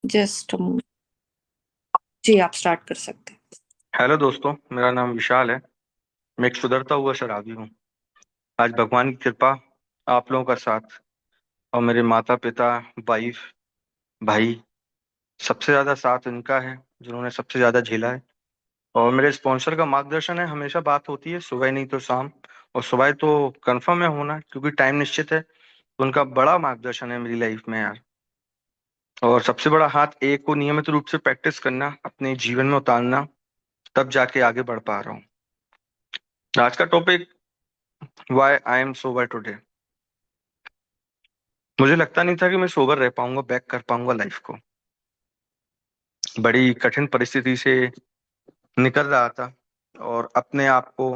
Just जी, आप start कर सकते हैं। हेलो दोस्तों, मेरा नाम विशाल है। मैं एक सुधरता हुआ शराबी हूँ। आज भगवान की कृपा, आप लोगों का साथ और मेरे माता पिता, वाइफ, भाई, सबसे ज्यादा साथ इनका है जिन्होंने सबसे ज्यादा झेला है। और मेरे स्पॉन्सर का मार्गदर्शन है। हमेशा बात होती है सुबह नहीं तो शाम, और सुबह तो कंफर्म है होना क्योंकि टाइम निश्चित है। तो उनका बड़ा मार्गदर्शन है मेरी लाइफ में यार। और सबसे बड़ा हाथ एक को नियमित रूप से प्रैक्टिस करना, अपने जीवन में उतारना, तब जाके आगे बढ़ पा रहा हूँ। आज का topic, why I am sober today. मुझे लगता नहीं था कि मैं सोबर रह पाऊंगा, बैक कर पाऊंगा लाइफ को। बड़ी कठिन परिस्थिति से निकल रहा था और अपने आप को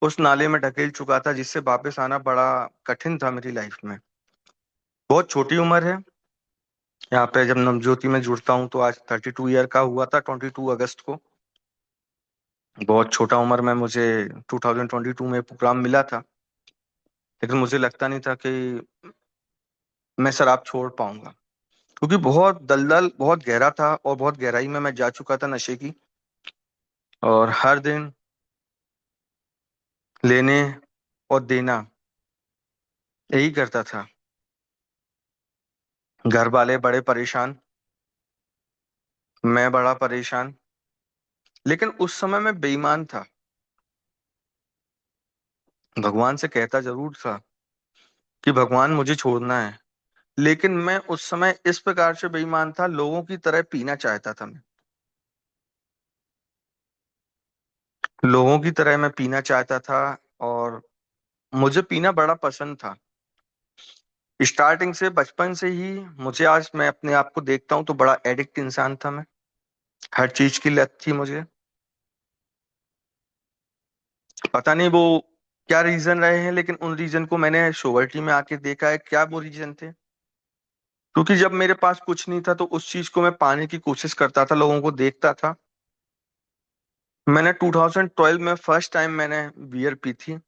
उस नाले में ढकेल चुका था जिससे वापस आना बड़ा कठिन था मेरी लाइफ में। बहुत छोटी उम्र है। यहाँ पे जब नवज्योति में जुड़ता हूँ तो आज 32 ईयर का हुआ था, 22 अगस्त को। बहुत छोटा उम्र में मुझे 2022 में प्रोग्राम मिला था। लेकिन मुझे लगता नहीं था कि मैं शराब छोड़ पाऊंगा, क्योंकि बहुत दलदल बहुत गहरा था और बहुत गहराई में मैं जा चुका था नशे की। और हर दिन लेने और देना यही करता था। घर वाले बड़े परेशान, मैं बड़ा परेशान। लेकिन उस समय मैं बेईमान था। भगवान से कहता जरूर था कि भगवान मुझे छोड़ना है, लेकिन मैं उस समय इस प्रकार से बेईमान था, लोगों की तरह पीना चाहता था मैं। लोगों की तरह मैं पीना चाहता था और मुझे पीना बड़ा पसंद था। स्टार्टिंग से, बचपन से ही मुझे, आज मैं अपने आप को देखता हूँ तो बड़ा एडिक्ट इंसान था मैं। हर चीज की लत थी मुझे। पता नहीं वो क्या रीजन रहे हैं, लेकिन उन रीजन को मैंने सोवर्टी में आके देखा है, क्या वो रीजन थे। क्योंकि जब मेरे पास कुछ नहीं था तो उस चीज को मैं पाने की कोशिश करता था, लोगों को देखता था। मैंने 2012 में फर्स्ट टाइम मैंने बियर पी थी।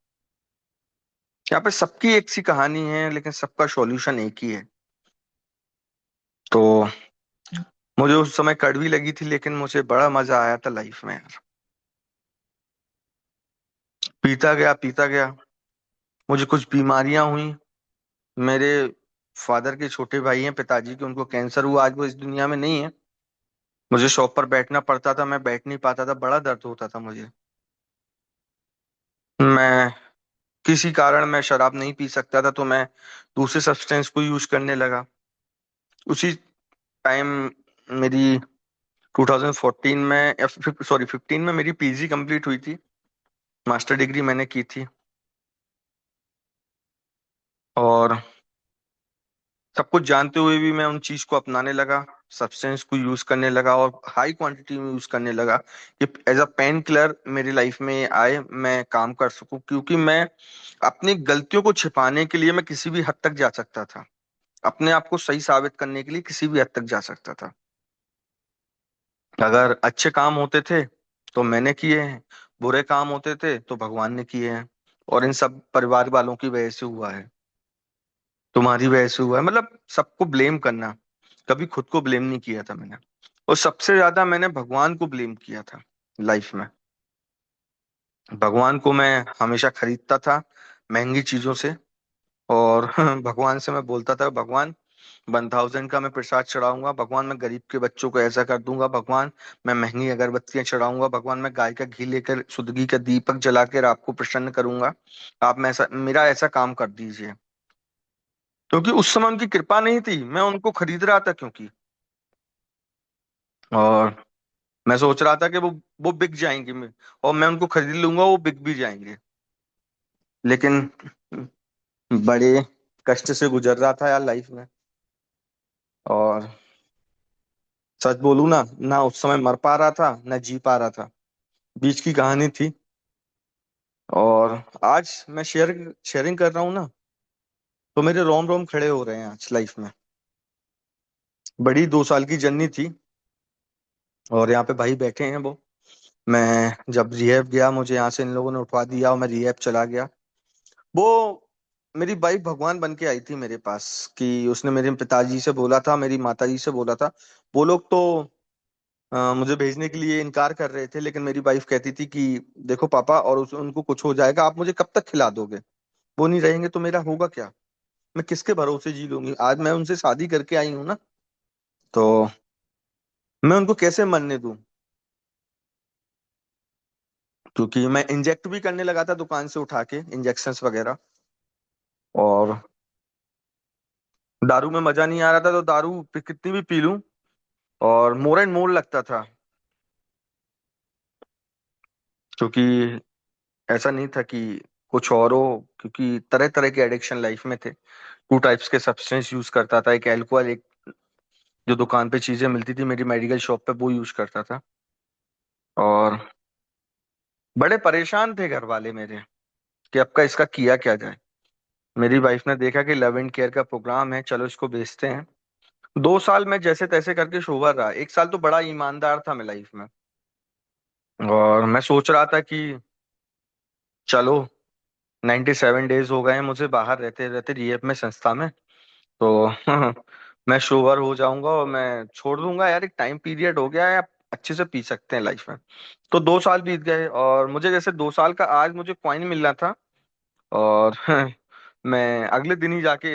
यहाँ पे सबकी एक सी कहानी है, लेकिन सबका सॉल्यूशन एक ही है। तो मुझे उस समय कड़वी लगी थी, लेकिन मुझे बड़ा मजा आया था लाइफ में यार। पीता गया पीता गया, मुझे कुछ बीमारियां हुई। मेरे फादर के छोटे भाई हैं, पिताजी के, उनको कैंसर हुआ। आज वो इस दुनिया में नहीं है। मुझे शॉप पर बैठना पड़ता था, मैं बैठ नहीं पाता था, बड़ा दर्द होता था मुझे। मैं किसी कारण मैं शराब नहीं पी सकता था, तो मैं दूसरे सब्सटेंस को यूज करने लगा। उसी टाइम मेरी 2014 में, सॉरी 15 में मेरी पीजी कंप्लीट हुई थी। मास्टर डिग्री मैंने की थी। और सब कुछ जानते हुए भी मैं उन चीज को अपनाने लगा, सब्सटेंस को यूज करने लगा और हाई क्वांटिटी में यूज करने लगा कि एज अ पेन किलर मेरी लाइफ में आए, मैं काम कर सकूं। क्योंकि मैं अपनी गलतियों को छिपाने के लिए मैं किसी भी हद तक जा सकता था। अपने आप को सही साबित करने के लिए किसी भी हद तक जा सकता था। अगर अच्छे काम होते थे तो मैंने किए हैं, बुरे काम होते थे तो भगवान ने किए हैं। और इन सब परिवार वालों की वजह से हुआ है, तुम्हारी वजह से हुआ है, मतलब सबको ब्लेम करना। कभी खुद को ब्लेम नहीं किया था मैंने। और सबसे ज्यादा मैंने भगवान को ब्लेम किया था लाइफ में। भगवान को मैं हमेशा खरीदता था महंगी चीजों से। और भगवान से मैं बोलता था, भगवान 1000 का मैं प्रसाद चढ़ाऊंगा, भगवान मैं गरीब के बच्चों को ऐसा कर दूंगा, भगवान मैं महंगी अगरबत्तियां चढ़ाऊंगा, भगवान मैं गाय का घी लेकर शुद्ध घी का दीपक जलाकर आपको प्रसन्न करूंगा। आप मैं ऐसा, मेरा ऐसा काम कर दीजिए। क्योंकि उस समय उनकी कृपा नहीं थी, मैं उनको खरीद रहा था क्योंकि। और मैं सोच रहा था कि वो बिक जाएंगे और मैं उनको खरीद लूंगा, वो बिक भी जाएंगे। लेकिन बड़े कष्ट से गुजर रहा था यार लाइफ में। और सच बोलूं ना उस समय मर पा रहा था ना जी पा रहा था। बीच की कहानी थी। और आज मैं शेयरिंग कर रहा हूँ ना, तो मेरे रोम रोम खड़े हो रहे हैं आज लाइफ में। बड़ी 2 साल की जर्नी थी। और यहाँ पे भाई बैठे हैं वो। मैं जब रिहैब गया, मुझे यहाँ से इन लोगों ने उठवा दिया और मैं रिहैब चला गया। वो मेरी वाइफ भगवान बन के आई थी मेरे पास, कि उसने मेरे पिताजी से बोला था, मेरी माताजी से बोला था। वो लोग तो मुझे भेजने के लिए इनकार कर रहे थे, लेकिन मेरी वाइफ कहती थी कि देखो पापा, और उनको कुछ हो जाएगा, आप मुझे कब तक खिला दोगे? वो नहीं रहेंगे तो मेरा होगा क्या? मैं किसके भरोसे जी लूंगी? आज मैं उनसे शादी करके आई हूं ना, तो मैं उनको कैसे मरने दूं? क्योंकि मैं इंजेक्ट भी करने लगा था दुकान से उठा के, इंजेक्शंस वगैरह। और दारू में मजा नहीं आ रहा था, तो दारू कितनी भी पी लूं, और मोर एंड मोर लगता था। क्योंकि ऐसा नहीं था कि कुछ और हो, क्योंकि तरह तरह के एडिक्शन लाइफ में थे। टू टाइप्स के सब्सटेंस यूज करता था, एक अल्कोहल, एक जो दुकान पे चीजें मिलती थी मेरी मेडिकल शॉप पे, वो यूज करता था। और बड़े परेशान थे घर वाले मेरे, कि अब का इसका किया क्या जाए। मेरी वाइफ ने देखा कि लव एंड केयर का प्रोग्राम है, चलो इसको बेचते हैं। 2 साल में जैसे तैसे करके शोभा रहा, 1 साल तो बड़ा ईमानदार था मैं लाइफ में। और मैं सोच रहा था कि चलो, 97 डेज हो गए हैं मुझे बाहर रहते रहते, रिहेब में, संस्था में। तो मैं सोबर हो जाऊंगा और मैं छोड़ दूंगा यार, एक टाइम पीरियड हो गया है, आप अच्छे से पी सकते हैं लाइफ में। तो 2 साल बीत गए, और मुझे जैसे 2 साल का आज मुझे कॉइन मिलना था। और मैं अगले दिन ही जाके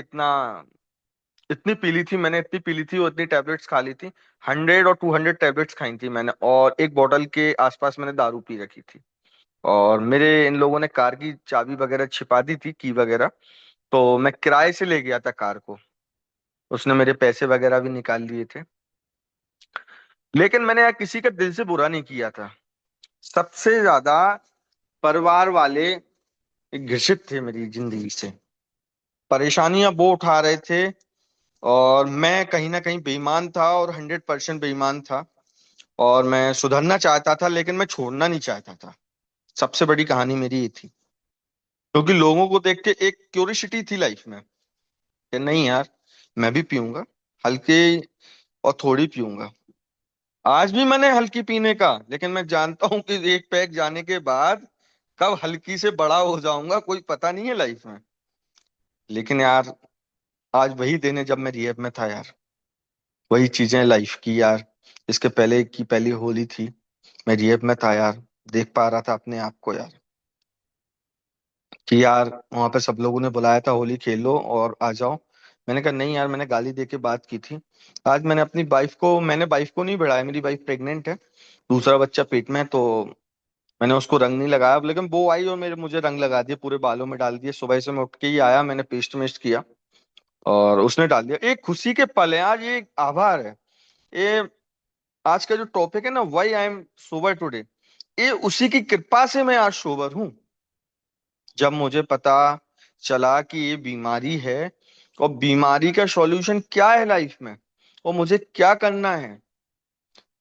इतनी पी ली थी मैंने, इतनी पी ली थी और इतनी टैबलेट्स खा ली थी। 100 और 200 टैबलेट्स खाई थी मैंने, और एक बोतल के आसपास मैंने दारू पी रखी थी। और मेरे इन लोगों ने कार की चाबी वगैरह छिपा दी थी, की वगैरह। तो मैं किराए से ले गया था कार को, उसने मेरे पैसे वगैरह भी निकाल लिए थे। लेकिन मैंने यार किसी का दिल से बुरा नहीं किया था। सबसे ज्यादा परिवार वाले घिसित थे मेरी जिंदगी से, परेशानियां वो उठा रहे थे। और मैं कहीं ना कहीं बेईमान था, और 100% बेईमान था। और मैं सुधरना चाहता था, लेकिन मैं छोड़ना नहीं चाहता था। सबसे बड़ी कहानी मेरी ये थी। क्योंकि लोगों को देख के एक क्यूरियोसिटी थी लाइफ में, कि नहीं यार, मैं भी पीऊंगा, हल्के और थोड़ी पीऊंगा। आज भी मैंने हल्की पीने का, लेकिन मैं जानता हूं कि एक पैक जाने के बाद कब हल्की से बड़ा हो जाऊंगा कोई पता नहीं है लाइफ में। लेकिन यार, आज वही दिन है जब मैं रिहैब में था यार। वही चीजें लाइफ की यार। इसके पहले की पहली होली थी, मैं रिहैब में था यार। देख पा रहा था अपने आप को यार, कि यार वहां पे सब लोगों ने बुलाया था, होली खेल लो और आ जाओ। मैंने कहा नहीं यार, मैंने गाली दे के बात की थी। आज मैंने वाइफ को नहीं बढ़ाया, मेरी वाइफ प्रेग्नेंट है, दूसरा बच्चा पेट में है। तो मैंने उसको रंग नहीं लगाया, लेकिन वो आई और मेरे मुझे रंग लगा दिए, पूरे बालों में डाल दिए। सुबह से मैं उठ के ही आया, मैंने पेस्ट मेस्ट किया और उसने डाल दिया। एक खुशी के पल है आज, ये एक आभार है। ये आज का जो टॉपिक है ना, why I am sober today, ये उसी की कृपा से मैं आज सोबर हूँ। जब मुझे पता चला कि ये बीमारी है, और बीमारी का सॉल्यूशन क्या है लाइफ में, और मुझे क्या करना है,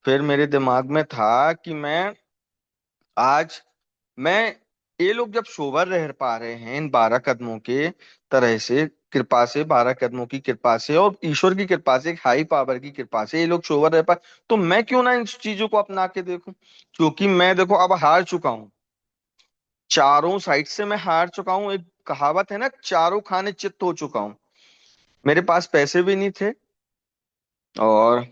फिर मेरे दिमाग में था कि आज मैं ये लोग जब सोबर रह पा रहे हैं इन 12 कदमों के तरह से, कृपा से, 12 कदमों की कृपा से और ईश्वर की कृपा से, एक हाई पावर की कृपा से ये लोग सोबर रह पाए, तो मैं क्यों ना इन चीजों को अपना के देखूं? क्योंकि मैं देखो अब हार चुका हूं, चारों साइड से मैं हार चुका हूं। एक कहावत है ना, चारों खाने चित्त हो चुका हूं। मेरे पास पैसे भी नहीं थे, और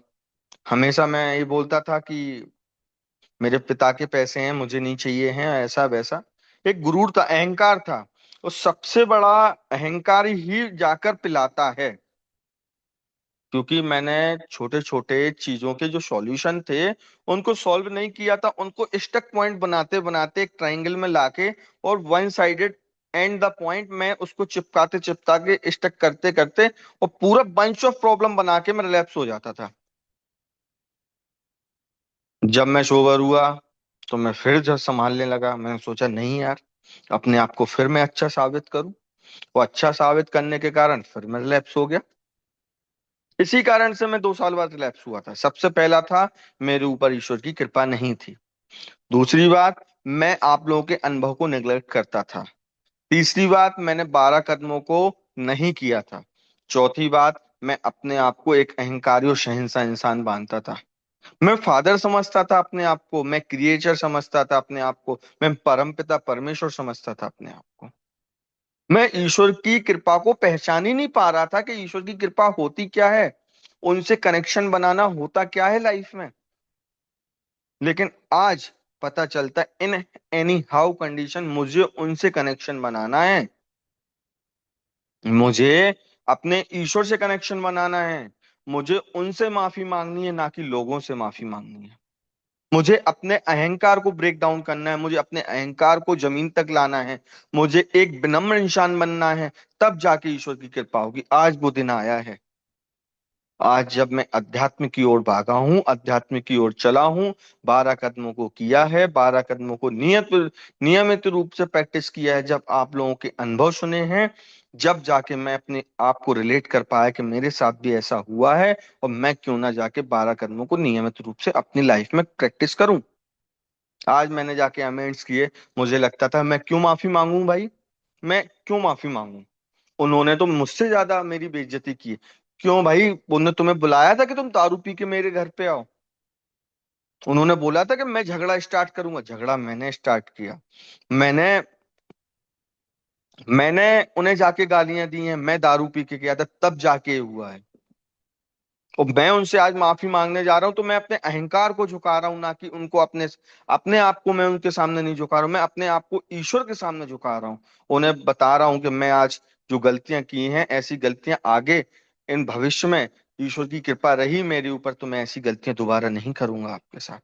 हमेशा मैं ये बोलता था कि मेरे पिता के पैसे हैं, मुझे नहीं चाहिए हैं, ऐसा वैसा। एक गुरूर था, अहंकार था। और सबसे बड़ा अहंकार ही जाकर पिलाता है। क्योंकि मैंने छोटे छोटे चीजों के जो सॉल्यूशन थे उनको सॉल्व नहीं किया था, उनको स्टक पॉइंट बनाते बनाते एक ट्रायंगल में लाके, और one sided and the point में उसको चिपकाते चिपका स्टक करते करते, और पूरा बंच ऑफ प्रॉब्लम बना के मैं रिलैप्स हो जाता था। जब मैं सोबर हुआ तो मैं फिर जब संभालने लगा, मैंने सोचा नहीं यार, अपने आप को फिर मैं अच्छा साबित करूं। वो अच्छा साबित करने के कारण फिर मैं रिलैप्स हो गया। इसी कारण से मैं 2 साल बाद रिलैप्स हुआ था। सबसे पहला था, मेरे ऊपर ईश्वर की कृपा नहीं थी। दूसरी बात, मैं आप लोगों के अनुभव को निग्लेक्ट करता था। तीसरी बात, मैंने 12 कदमों को नहीं किया था। चौथी बात, मैं अपने आप को एक अहंकारी और शहंशाह इंसान मानता था। मैं फादर समझता था अपने आप को, मैं क्रिएचर समझता था अपने आप को, मैं परमपिता परमेश्वर समझता था अपने आप को। मैं ईश्वर की कृपा को पहचान ही नहीं पा रहा था कि ईश्वर की कृपा होती क्या है, उनसे कनेक्शन बनाना होता क्या है लाइफ में। लेकिन आज पता चलता है इन एनी हाउ कंडीशन मुझे उनसे कनेक्शन बनाना है, मुझे अपने ईश्वर से कनेक्शन बनाना है, मुझे उनसे माफी मांगनी है, ना कि लोगों से माफी मांगनी है। मुझे अपने अहंकार को ब्रेक डाउन करना है, मुझे अपने अहंकार को जमीन तक लाना है, मुझे एक विनम्र इंसान बनना है। तब जाके ईश्वर की कृपा होगी। आज वो दिन आया है। आज जब मैं अध्यात्म की ओर भागा हूं, अध्यात्म की ओर चला हूं, 12 कदमों को किया है, 12 कदमों को नियमित रूप से प्रैक्टिस किया है, जब आप लोगों के अनुभव सुने हैं, जब जाके मैं अपने आप को रिलेट कर पाया कि मेरे साथ भी ऐसा हुआ है, और मैं क्यों ना जाके 12 कदमों को नियमित रूप से अपनी लाइफ में प्रैक्टिस करूं। आज मैंने जाके अमेंड्स किए। मुझे लगता था मैं क्यों माफी मांगू भाई, मैं क्यों माफी मांगू, उन्होंने तो मुझसे ज्यादा मेरी बेइज्जती की। क्यों भाई, उन्होंने तुम्हें बुलाया था कि तुम दारू पी के मेरे घर पे आओ? उन्होंने बोला था कि मैं झगड़ा स्टार्ट करूंगा? झगड़ा मैंने स्टार्ट किया। मैंने मैंने उन्हें जाके गालियां दी हैं, मैं दारू पी के गया था, तब जाके ये हुआ है। और मैं उनसे आज माफी मांगने जा रहा हूं, तो मैं अपने अहंकार को झुका रहा हूं, ना कि उनको अपने अपने आप को मैं उनके सामने नहीं झुका रहा हूं, मैं अपने आप को ईश्वर के सामने झुका रहा हूं। उन्हें बता रहा हूं कि मैं आज जो गलतियां की हैं, ऐसी गलतियां आगे इन भविष्य में ईश्वर की कृपा रही मेरे ऊपर तो मैं ऐसी गलतियां दोबारा नहीं करूंगा आपके साथ।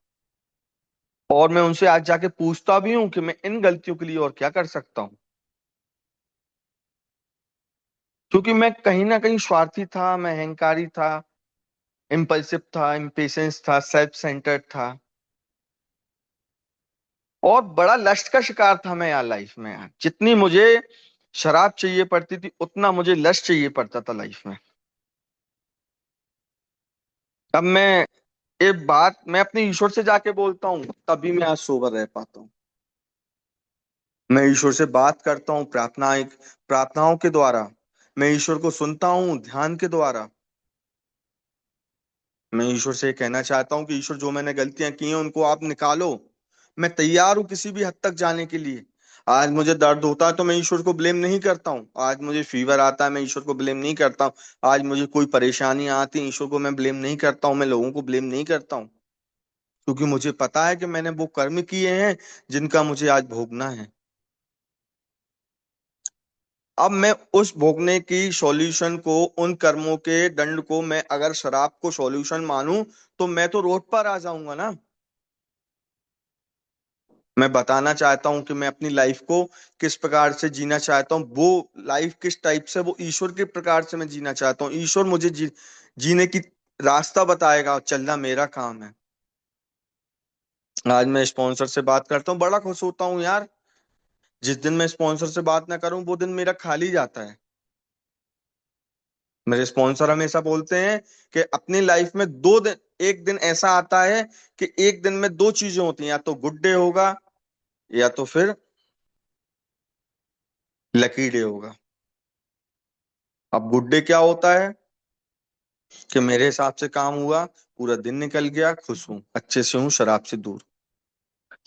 और मैं उनसे आज जाके पूछता भी हूँ कि मैं इन गलतियों के लिए और क्या कर सकता हूँ। क्योंकि मैं कहीं ना कहीं स्वार्थी था, मैं अहंकारी था, इम्पल्सिव था, इम्पेशेंस था, सेल्फ सेंटर्ड था, और बड़ा लस्ट का शिकार था मैं यार लाइफ में। यार जितनी मुझे शराब चाहिए पड़ती थी, उतना मुझे लस्ट चाहिए पड़ता था लाइफ में। अब मैं एक बात मैं अपने ईश्वर से जाके बोलता हूँ, तभी मैं आज सोबर रह पाता हूँ। मैं ईश्वर से बात करता हूँ प्रार्थनाओं के द्वारा। मैं ईश्वर को सुनता हूँ ध्यान के द्वारा। मैं ईश्वर से कहना चाहता हूँ कि ईश्वर, जो मैंने गलतियां की हैं उनको आप निकालो। मैं तैयार हूँ किसी भी हद तक जाने के लिए। आज मुझे दर्द होता है तो मैं ईश्वर को ब्लेम नहीं करता हूँ। आज मुझे फीवर आता है, मैं ईश्वर को ब्लेम नहीं करता हूँ। आज मुझे कोई परेशानी आती है, ईश्वर को मैं ब्लेम नहीं करता हूँ, मैं लोगों को ब्लेम नहीं करता हूँ। क्योंकि मुझे पता है कि मैंने वो कर्म किए हैं जिनका मुझे आज भोगना है। अब मैं उस भोगने की सॉल्यूशन को, उन कर्मों के दंड को, मैं अगर शराब को सॉल्यूशन मानूं, तो मैं तो रोड पर आ जाऊंगा ना। मैं बताना चाहता हूँ कि मैं अपनी लाइफ को किस प्रकार से जीना चाहता हूँ, वो लाइफ किस टाइप से, वो ईश्वर के प्रकार से मैं जीना चाहता हूँ। ईश्वर मुझे जीने की रास्ता बताएगा, और चलना मेरा काम है। आज मैं स्पॉन्सर से बात करता हूँ, बड़ा खुश होता हूँ यार। जिस दिन मैं स्पॉन्सर से बात ना करूं, वो दिन मेरा खाली जाता है। मेरे स्पॉन्सर हमेशा बोलते हैं कि अपनी लाइफ में 2 दिन, एक दिन ऐसा आता है कि एक दिन में 2 चीजें होती हैं, या तो गुड डे होगा, या तो फिर लकी डे होगा। अब गुड डे क्या होता है कि मेरे हिसाब से काम हुआ, पूरा दिन निकल गया, खुश हूं, अच्छे से हूँ, शराब से दूर।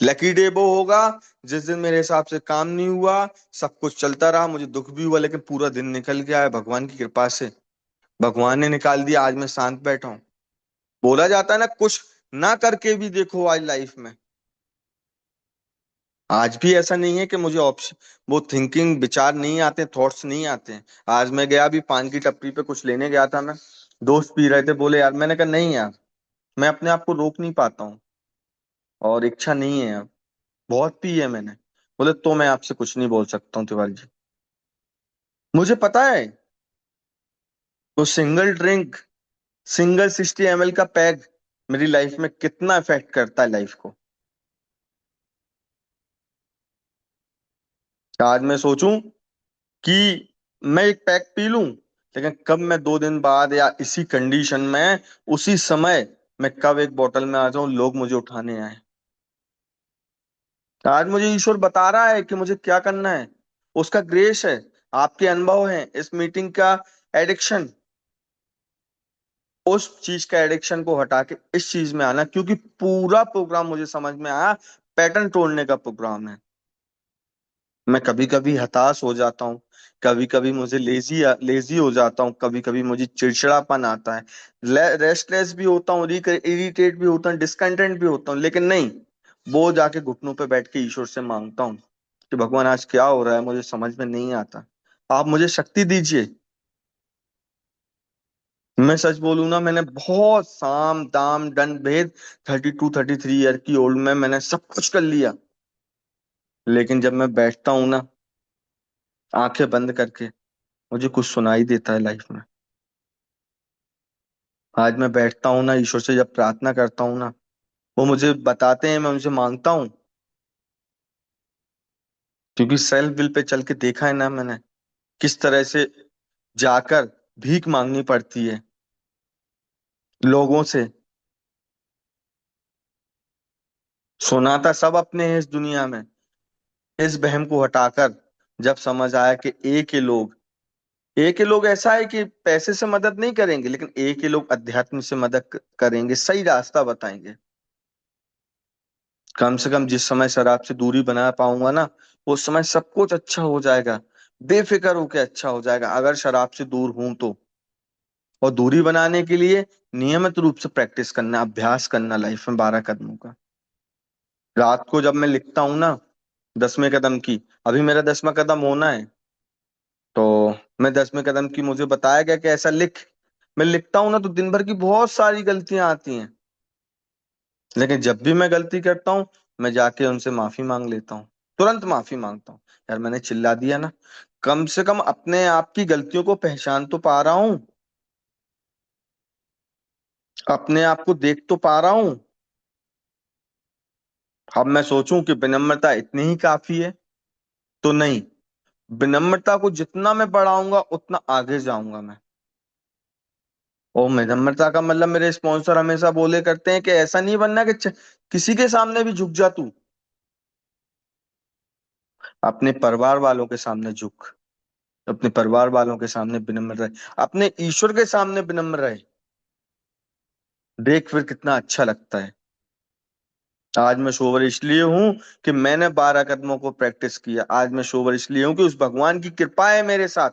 लकी डे वो होगा जिस दिन मेरे हिसाब से काम नहीं हुआ, सब कुछ चलता रहा, मुझे दुख भी हुआ, लेकिन पूरा दिन निकल गया है भगवान की कृपा से। भगवान ने निकाल दिया, आज मैं शांत बैठा हूँ। बोला जाता है ना, कुछ ना करके भी देखो आज लाइफ में। आज भी ऐसा नहीं है कि मुझे ऑप्शन, वो थिंकिंग विचार नहीं आते, थॉट्स नहीं आते हैं। आज मैं गया भी पान की टपरी पे कुछ लेने गया था मैं, दोस्त पी रहे थे, बोले यार, मैंने कहा नहीं यार, मैं अपने आप को रोक नहीं पाता हूँ, और इच्छा नहीं है यार, बहुत पी है मैंने। बोले तो मैं आपसे कुछ नहीं बोल सकता हूँ तिवारी जी। मुझे पता है वो सिंगल ड्रिंक, सिंगल 60 ml का पैग मेरी लाइफ में कितना इफेक्ट करता है लाइफ को। आज मैं सोचूं कि मैं एक पैक पी लूं, लेकिन कब मैं 2 दिन बाद या इसी कंडीशन में, उसी समय, मैं कब एक बोतल में आ जाऊं, लोग मुझे उठाने आए। आज मुझे ईश्वर बता रहा है कि मुझे क्या करना है। उसका ग्रेस है, आपके अनुभव है, इस मीटिंग का एडिक्शन, उस चीज का एडिक्शन को हटा के इस चीज में आना, क्योंकि पूरा प्रोग्राम मुझे समझ में आया, पैटर्न तोड़ने का प्रोग्राम है। मैं कभी कभी हताश हो जाता हूँ, कभी कभी मुझे लेजी लेजी हो जाता हूँ, कभी कभी मुझे चिड़चिड़ापन आता है, रेस्टलेस भी होता हूँ, इरिटेट भी होता हूँ, डिस्कंटेंट भी होता हूँ, लेकिन नहीं, वो जाके घुटनों पे बैठ के ईश्वर से मांगता हूँ कि भगवान आज क्या हो रहा है, मुझे समझ में नहीं आता, आप मुझे शक्ति दीजिए। मैं सच बोलूं ना, मैंने बहुत साम दाम दंड भेद 32 33 ईयर की ओल्ड में मैंने सब कुछ कर लिया, लेकिन जब मैं बैठता हूँ ना आंखें बंद करके, मुझे कुछ सुनाई देता है लाइफ में। आज मैं बैठता हूँ ना, ईश्वर से जब प्रार्थना करता हूँ ना, वो मुझे बताते हैं, मैं उनसे मांगता हूँ, क्योंकि सेल्फ विल पे चल के देखा है ना मैंने, किस तरह से जाकर भीख मांगनी पड़ती है लोगों से। सुनाता सब अपने हैं इस दुनिया में, इस बहम को हटाकर जब समझ आया कि एक ही लोग ऐसा है कि पैसे से मदद नहीं करेंगे, लेकिन एक ही लोग अध्यात्म से मदद करेंगे, सही रास्ता बताएंगे। कम से कम जिस समय शराब से दूरी बना पाऊंगा ना, उस समय सब कुछ अच्छा हो जाएगा, बेफिक्र होके अच्छा हो जाएगा, अगर शराब से दूर हूं तो। और दूरी बनाने के लिए नियमित रूप से प्रैक्टिस करना, अभ्यास करना लाइफ में 12 कदमों का। रात को जब मैं लिखता हूँ ना 10वें कदम की, अभी मेरा 10वां कदम होना है, तो मैं 10वें कदम की, मुझे बताया गया कि ऐसा लिख, मैं लिखता हूँ ना तो दिन भर की बहुत सारी गलतियां आती हैं, लेकिन जब भी मैं गलती करता हूँ मैं जाके उनसे माफी मांग लेता हूँ, तुरंत माफी मांगता हूँ। यार मैंने चिल्ला दिया ना, कम से कम अपने आप की गलतियों को पहचान तो पा रहा हूँ, अपने आप को देख तो पा रहा हूँ। अब मैं सोचूं कि विनम्रता इतनी ही काफी है, तो नहीं, विनम्रता को जितना मैं बढ़ाऊंगा उतना आगे जाऊंगा मैं। और विनम्रता का मतलब मेरे स्पॉन्सर हमेशा बोले करते हैं कि ऐसा नहीं बनना कि किसी के सामने भी झुक जा तू, अपने परिवार वालों के सामने झुक, अपने परिवार वालों के सामने विनम्र रहे, अपने ईश्वर के सामने विनम्र रहे, देख फिर कितना अच्छा लगता है। आज मैं सोबर इसलिए हूं कि मैंने 12 कदमों को प्रैक्टिस किया, आज मैं सोबर इसलिए हूं कि उस भगवान की कृपा है मेरे साथ,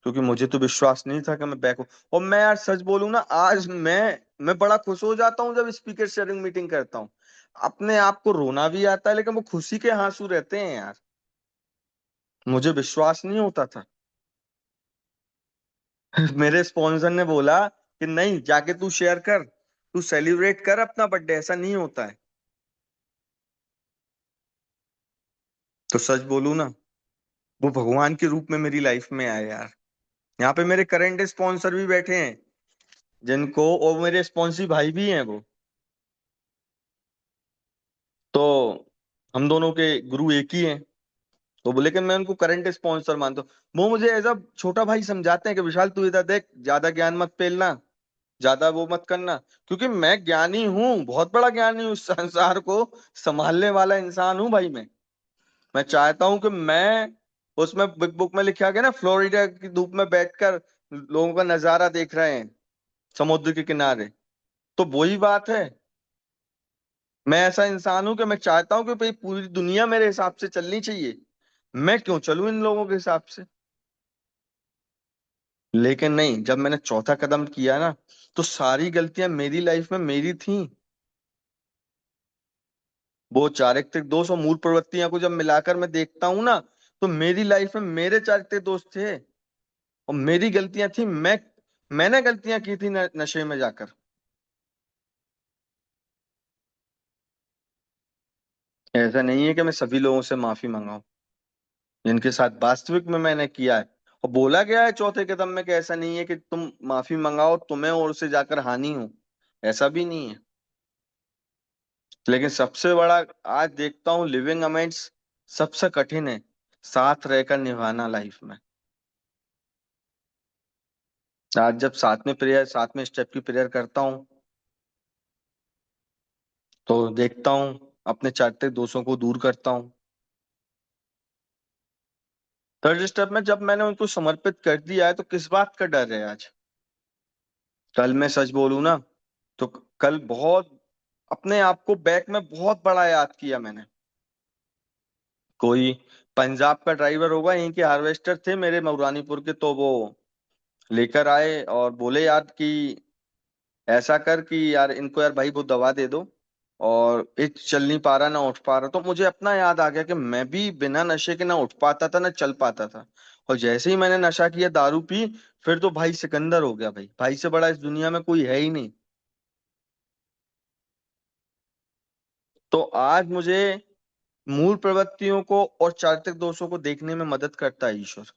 क्योंकि मुझे तो विश्वास नहीं था कि मैं बैक हूं। और मैं यार सच बोलूं ना, आज मैं बड़ा खुश हो जाता हूँ जब स्पीकर शेयरिंग मीटिंग करता हूँ, अपने आप को रोना भी आता है, लेकिन वो खुशी के आंसू रहते हैं यार। मुझे विश्वास नहीं होता था। मेरे स्पॉन्सर ने बोला कि नहीं, जाके तू शेयर कर, तू सेलिब्रेट कर अपना बर्थडे, ऐसा नहीं होता है। तो सच बोलूं ना, वो भगवान के रूप में मेरी लाइफ में आए यार। यहाँ पे मेरे करंट स्पॉन्सर भी बैठे हैं, जिनको, और मेरे स्पॉन्सी भाई भी हैं वो, तो हम दोनों के गुरु एक ही हैं। तो बोले कि मैं उनको करंट स्पॉन्सर मानता हूँ, वो मुझे एज अ छोटा भाई समझाते हैं कि विशाल तू इधर देख, ज्यादा ज्ञान मत फैलना, ज्यादा वो मत करना, क्योंकि मैं ज्ञानी हूँ, बहुत बड़ा ज्ञानी हूँ, इस संसार को संभालने वाला इंसान हूँ भाई मैं चाहता हूं कि मैं, उसमें बिग बुक में लिखा गया ना, फ्लोरिडा की धूप में बैठकर लोगों का नजारा देख रहे हैं समुद्र के किनारे, तो वही बात है। मैं ऐसा इंसान हूं कि मैं चाहता हूं कि भाई पूरी दुनिया मेरे हिसाब से चलनी चाहिए, मैं क्यों चलूं इन लोगों के हिसाब से। लेकिन नहीं, जब मैंने चौथा कदम किया ना, तो सारी गलतियां मेरी लाइफ में मेरी थी। वो चारित्रिक दोष और मूल प्रवृत्तियां को जब मिलाकर मैं देखता हूं ना, तो मेरी लाइफ में मेरे चारित्रिक दोष थे और मेरी गलतियां थी। मैंने गलतियां की थी नशे में जाकर। ऐसा नहीं है कि मैं सभी लोगों से माफी मंगाऊं, जिनके साथ वास्तविक में मैंने किया है। और बोला गया है चौथे कदम में कि ऐसा नहीं है कि तुम माफी मंगाओ तुम्हें और उसे जाकर हानि हो, ऐसा भी नहीं है। लेकिन सबसे बड़ा, आज देखता हूँ लिविंग अमेंड्स सबसे कठिन है, साथ रहकर निभाना लाइफ में। आज जब साथ में प्रेयर, साथ में स्टेप की प्रेयर करता हूँ, तो देखता हूँ अपने चारित्रिक दोषों को दूर करता हूँ। थर्ड स्टेप में जब मैंने उनको समर्पित कर दिया है, तो किस बात का डर है आज। कल मैं सच बोलूं ना, तो कल बहुत अपने आप को बैक में बहुत बड़ा याद किया मैंने। कोई पंजाब का ड्राइवर होगा, यहीं के हार्वेस्टर थे मेरे मऊरानीपुर के, तो वो लेकर आए और बोले यार कि ऐसा कर कि यार इनको यार भाई वो दवा दे दो, और ये चल नहीं पा रहा ना उठ पा रहा। तो मुझे अपना याद आ गया कि मैं भी बिना नशे के ना उठ पाता था ना चल पाता था। और जैसे ही मैंने नशा किया, दारू पी, फिर तो भाई सिकंदर हो गया। भाई भाई से बड़ा इस दुनिया में कोई है ही नहीं। तो आज मुझे मूल प्रवृत्तियों को और चारित्रिक दोषों को देखने में मदद करता है ईश्वर।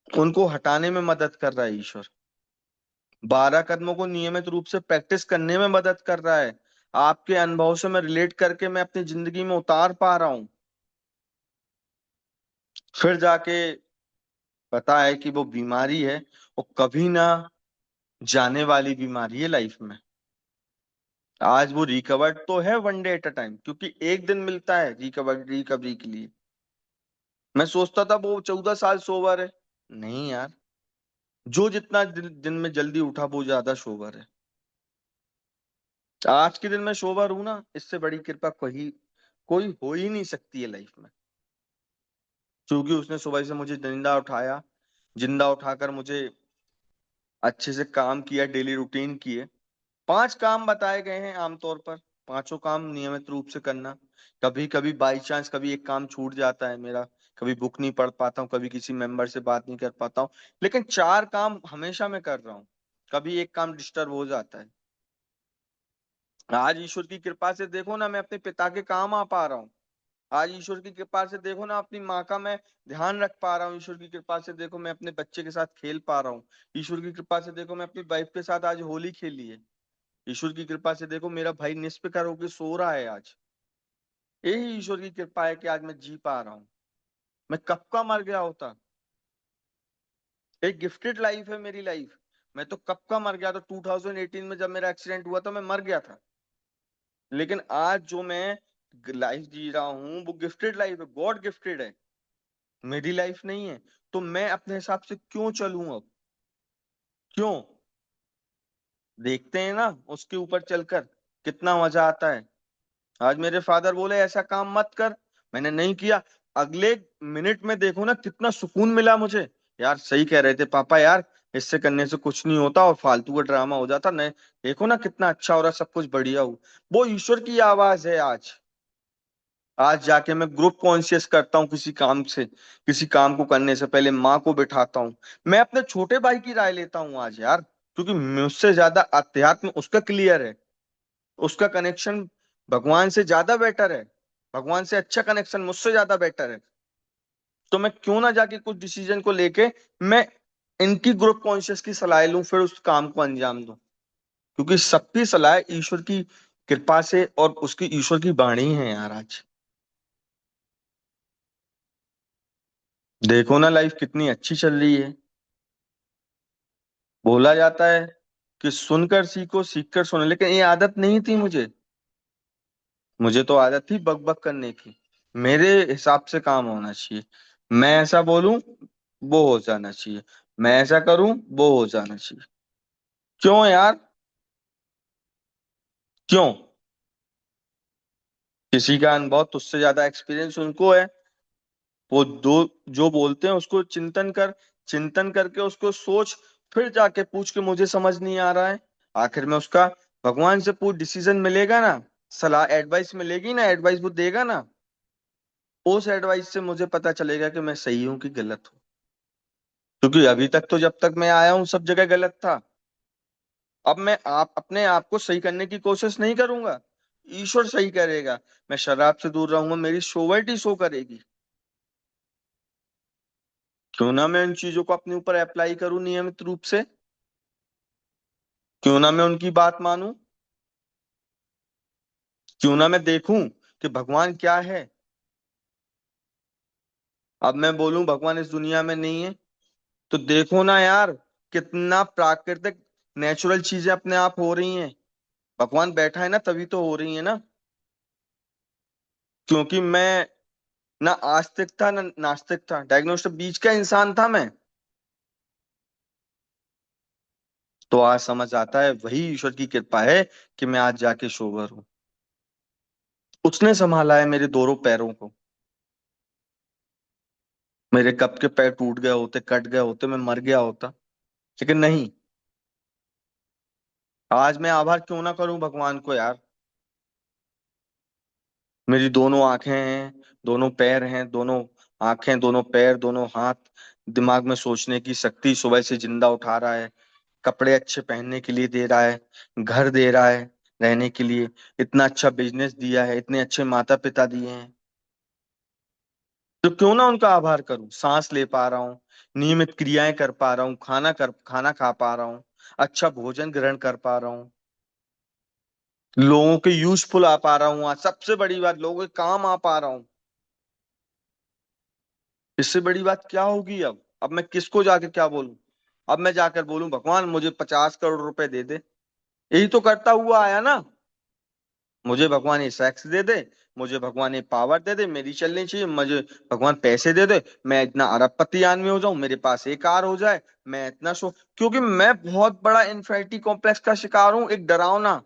उनको हटाने में मदद कर रहा है ईश्वर। 12 कदमों को नियमित रूप से प्रैक्टिस करने में मदद कर रहा है। आपके अनुभव से मैं रिलेट करके मैं अपनी जिंदगी में उतार पा रहा हूँ। फिर जाके पता है कि वो बीमारी है, वो कभी ना जाने वाली बीमारी है लाइफ में। आज वो रिकवर्ड तो है one day at a time, क्योंकि एक दिन मिलता है रिकवरी के लिए। मैं सोचता था वो 14 साल सोबर है। नहीं यार, जो जितना दिन में जल्दी उठा वो ज्यादा सोबर है। आज के दिन में सोबर हूं ना, इससे बड़ी कृपा कोई कोई हो ही नहीं सकती है लाइफ में। क्योंकि उसने सुबह से मुझे जिंदा उठाया, जिंदा उठाकर मुझे अच्छे से काम किया, डेली रूटीन किए। 5 काम बताए गए हैं आमतौर पर, पांचों काम नियमित रूप से करना। कभी कभी बाई चांस कभी एक काम छूट जाता है मेरा, कभी बुक नहीं पढ़ पाता हूँ, कभी किसी मेंबर से बात नहीं कर पाता हूँ, लेकिन 4 काम हमेशा मैं कर रहा हूँ। कभी एक काम डिस्टर्ब हो जाता है। आज ईश्वर की कृपा से देखो ना, मैं अपने पिता के काम आ पा रहा हूँ। आज ईश्वर की कृपा से देखो ना, अपनी माँ का मैं ध्यान रख पा रहा हूँ। ईश्वर की कृपा से देखो मैं अपने बच्चे के साथ खेल पा रहा हूँ। ईश्वर की कृपा से देखो मैं अपनी वाइफ के साथ आज होली खेली है। ईश्वर की कृपा से देखो मेरा भाई निष्फिक्र होकर सो रहा है आज। यही ईश्वर की कृपा है कि आज मैं जी पा रहा हूँ। मैं कब का मर गया होता। एक गिफ्टेड लाइफ है मेरी लाइफ। मैं तो कब का मर गया था, 2018 में जब मेरा एक्सीडेंट हुआ था मैं मर गया था। लेकिन आज जो मैं लाइफ जी रहा हूँ वो गिफ्टेड लाइफ है, गॉड गिफ्टेड है, मेरी लाइफ नहीं है। तो मैं अपने हिसाब से क्यों चलूं अब? क्यों? देखते हैं ना उसके ऊपर चलकर कितना मजा आता है। आज मेरे फादर बोले ऐसा काम मत कर, मैंने नहीं किया। अगले मिनट में देखो ना कितना सुकून मिला मुझे। यार सही कह रहे थे पापा यार, इससे करने से कुछ नहीं होता और फालतू का ड्रामा हो जाता। नहीं, देखो ना कितना अच्छा हो रहा, सब कुछ बढ़िया हो। वो ईश्वर की आवाज है आज। आज जाके मैं ग्रुप कॉन्शियस करता हूँ किसी काम से, किसी काम को करने से पहले माँ को बिठाता हूँ। मैं अपने छोटे भाई की राय लेता हूँ आज यार, क्योंकि मुझसे ज्यादा अध्यात्म उसका क्लियर है। उसका कनेक्शन भगवान से ज्यादा बेटर है। भगवान से अच्छा कनेक्शन मुझसे ज्यादा बेटर है। तो मैं क्यों ना जाके कुछ डिसीजन को लेके मैं इनकी ग्रुप कॉन्शियस की सलाह लूं, फिर उस काम को अंजाम दूं। क्योंकि सबकी सलाह ईश्वर की कृपा से और उसकी ईश्वर की वाणी है यार आज। देखो ना लाइफ कितनी अच्छी चल रही है। बोला जाता है कि सुनकर सीखो, सीख कर सुनो, लेकिन ये आदत नहीं थी मुझे। मुझे तो आदत थी बक बक करने की। मेरे हिसाब से काम होना चाहिए। मैं ऐसा बोलूं वो हो जाना चाहिए, मैं ऐसा करूं वो हो जाना चाहिए। क्यों यार? क्यों? किसी का अनुभव तुझसे ज्यादा एक्सपीरियंस उनको है। वो दो जो बोलते हैं उसको चिंतन कर, चिंतन करके उसको सोच, फिर जाके पूछ के मुझे समझ नहीं आ रहा है। आखिर में उसका भगवान से पूछ, डिसीजन मिलेगा ना, सलाह एडवाइस मिलेगी ना, एडवाइस वो देगा ना। उस एडवाइस से मुझे पता चलेगा कि मैं सही हूं कि गलत हूँ। क्योंकि अभी तक तो जब तक मैं आया हूं सब जगह गलत था। अब मैं आप अपने आप को सही करने की कोशिश नहीं करूंगा, ईश्वर सही करेगा। मैं शराब से दूर रहूंगा, मेरी सोवर्टी शो करेगी। क्यों ना मैं उन चीजों को अपने ऊपर अप्लाई करूं नियमित रूप से। क्यों ना मैं उनकी बात मानूं। क्यों ना मैं देखूं कि भगवान क्या है। अब मैं बोलूं भगवान इस दुनिया में नहीं है, तो देखो ना यार कितना प्राकृतिक नेचुरल चीजें अपने आप हो रही हैं। भगवान बैठा है ना तभी तो हो रही है ना। क्योंकि मैं ना आस्तिक था ना नास्तिक था, डायग्नोस्टिक बीच का इंसान था मैं। तो आज समझ आता है वही ईश्वर की कृपा है कि मैं आज जाके सोबर हूँ। उसने संभाला है मेरे दोनों पैरों को। मेरे कब के पैर टूट गए होते, कट गए होते, मैं मर गया होता, लेकिन नहीं। आज मैं आभार क्यों ना करूं भगवान को यार। मेरी दोनों आंखें हैं, दोनों पैर हैं, दोनों आंखें, दोनों पैर, दोनों हाथ, दिमाग में सोचने की शक्ति, सुबह से जिंदा उठा रहा है, कपड़े अच्छे पहनने के लिए दे रहा है, घर दे रहा है रहने के लिए, इतना अच्छा बिजनेस दिया है, इतने अच्छे माता पिता दिए हैं। तो क्यों ना उनका आभार करूं। सांस ले पा रहा हूँ, नियमित क्रियाएं कर पा रहा हूँ, खाना खा पा रहा हूँ, अच्छा भोजन ग्रहण कर पा रहा हूँ, लोगों के यूजफुल आ पा रहा हूँ, आज सबसे बड़ी बात लोगों के काम आ पा रहा हूँ। इससे बड़ी बात क्या होगी अब मैं किसको जाके क्या बोलूं। अब मैं जाकर बोलूं भगवान मुझे 50 करोड़ रुपए दे दे, यही तो करता हुआ आया ना। मुझे भगवान ये सेक्स दे दे, मुझे भगवान ये पावर दे दे, मेरी चलनी चाहिए, मुझे भगवान पैसे दे दे, मैं इतना अरबपति आदमी हो जाऊं, मेरे पास एक कार हो जाए, मैं इतना सो, क्योंकि मैं बहुत बड़ा इन्फिनिटी कॉम्प्लेक्स का शिकार हूँ, एक डरावना